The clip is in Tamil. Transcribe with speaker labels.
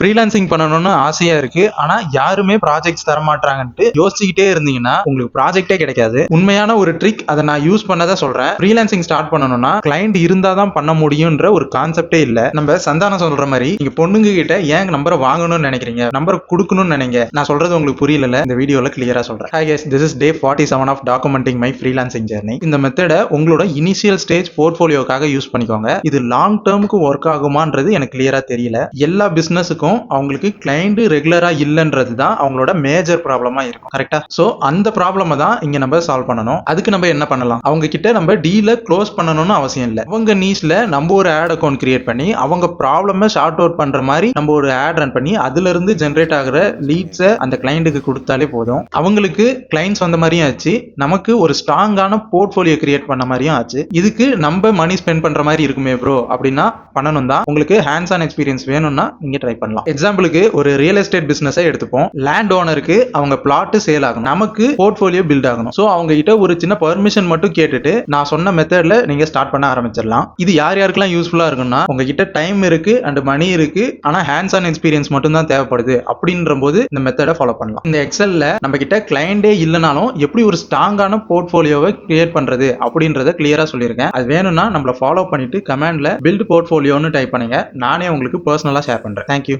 Speaker 1: ஃப்ரீலான்சிங் பண்ணணும்னு ஆசையா இருக்கு, ஆனா யாருமே ப்ராஜெக்ட்ஸ் தர மாட்டாங்கன்ட்டு யோசிச்சுக்கிட்டே இருந்தீங்கன்னா உங்களுக்கு ப்ராஜெக்டே கிடைக்காது. உண்மையான ஒரு ட்ரிக், அதை நான் யூஸ் பண்ணதா சொல்றேன். ஃப்ரீலான்சிங் ஸ்டார்ட் பண்ணணும்னா கிளைண்ட் இருந்தா தான் பண்ண முடியும்ன்ற ஒரு கான்செப்டே இல்ல. நம்ம சந்தானம் சொல்ற மாதிரி நீங்க பொண்ணுங்க கிட்ட ஏன் நம்பரை வாங்கணும்னு நினைக்கிறீங்க, நம்பரை கொடுக்கணும்னு நினைங்க. நான் சொல்றது உங்களுக்கு புரியல, இந்த வீடியோல கிளியரா சொல்றேன். Hi guys, this is day 47 of documenting my freelancing journey. இந்த மெத்தடை உங்களோட இனிஷியல் ஸ்டேஜ் போர்ட்ஃபோலியோக்காக யூஸ் பண்ணிக்கோங்க. இது லாங் டேர்முக்கு ஒர்க் ஆகுமான்றது எனக்கு கிளியரா தெரியல. எல்லா பிசினஸுக்கும் அவங்களுக்கு கிளைண்ட் ரெகுலரா இல்லன்றது தான் அவங்களோட மேஜர் ப்ராப்ளமா இருக்கும். கரெக்டா? சோ அந்த ப்ராப்ளமை தான் இங்க நம்ம சால்வ் பண்ணணும். அதுக்கு நம்ம என்ன பண்ணலாம்? அவங்க கிட்ட நம்ம டீலை க்ளோஸ் பண்ணணும்னு அவசியம் இல்லை. அவங்க நீஷ்ல நம்ம ஒரு ஆட் அக்கௌண்ட் கிரியேட் பண்ணி அவங்க ப்ராப்ளமை ஷார்ட் அவுட் பண்ற மாதிரி நம்ம ஒரு ஆட் ரன் பண்ணி அதுல இருந்து ஜென்ரேட் ஆகிற லீட்ஸை அந்த கிளைண்ட்டுக்கு கொடுத்தாலே போதும். அவங்களுக்கு கிளைண்ட்ஸ் வந்த மாதிரியும் ஆச்சு, நமக்கு ஒரு ஸ்ட்ராங்கான போர்ட்ஃபோலியோ கிரியேட் பண்ண மாதிரியும் ஆச்சு. இதுக்கு நம்ம மணி ஸ்பெண்ட் பண்ற மாதிரி இருக்குமே ப்ரோ அப்படின்னா பண்ணணும் தான். உங்களுக்கு ஹேண்ட்ஸ் ஆன் எக்ஸ்பீரியன்ஸ் வேணும்னா நீங்க ட்ரை பண்ணலாம். எக்ஸாம்பிளுக்கு ஒரு ரியல் எஸ்டேட் பிசினஸை எடுத்துப்போம். லேண்ட் ஓனருக்கு அவங்க பிளாட் சேல் ஆகணும், நமக்கு போர்ட்ஃபோலியோ பில்ட் ஆகணும். சோ அவங்க கிட்ட ஒரு சின்ன பெர்மிஷன் மட்டும் கேட்டுட்டு நான் சொன்ன மெத்தட்ல நீங்க ஸ்டார்ட் பண்ண ஆரம்பிச்சிடலாம். இது யார் யாருக்கெல்லாம் யூஸ்ஃபுல்லா இருக்கும்னா, உங்ககிட்ட டைம் இருக்கு அண்ட் மணி இருக்கு, ஆனா ஹேண்ட்ஸ் ஆன் எக்ஸ்பீரியன்ஸ் மட்டும் தான் தேவைப்படுது அப்படின்ற போது இந்த மெத்தடை ஃபாலோ பண்ணலாம். இந்த எக்ஸல்ல நம்ம கிட்ட கிளைண்டே இல்லைனாலும் எப்படி ஒரு ஸ்ட்ராங்கான போர்ட்ஃபோலியோவை கிரியேட் பண்றது அப்படின்றத கிளியரா சொல்லியிருக்கேன். அது வேணும்னா நம்மள ஃபாலோ பண்ணிட்டு கமெண்ட்ல பில்ட் போர்ட்ஃபோலியோன்னு டைப் பண்ணுங்க. நானே உங்களுக்கு பர்சனலா ஷேர் பண்றேன். தேங்க்யூ.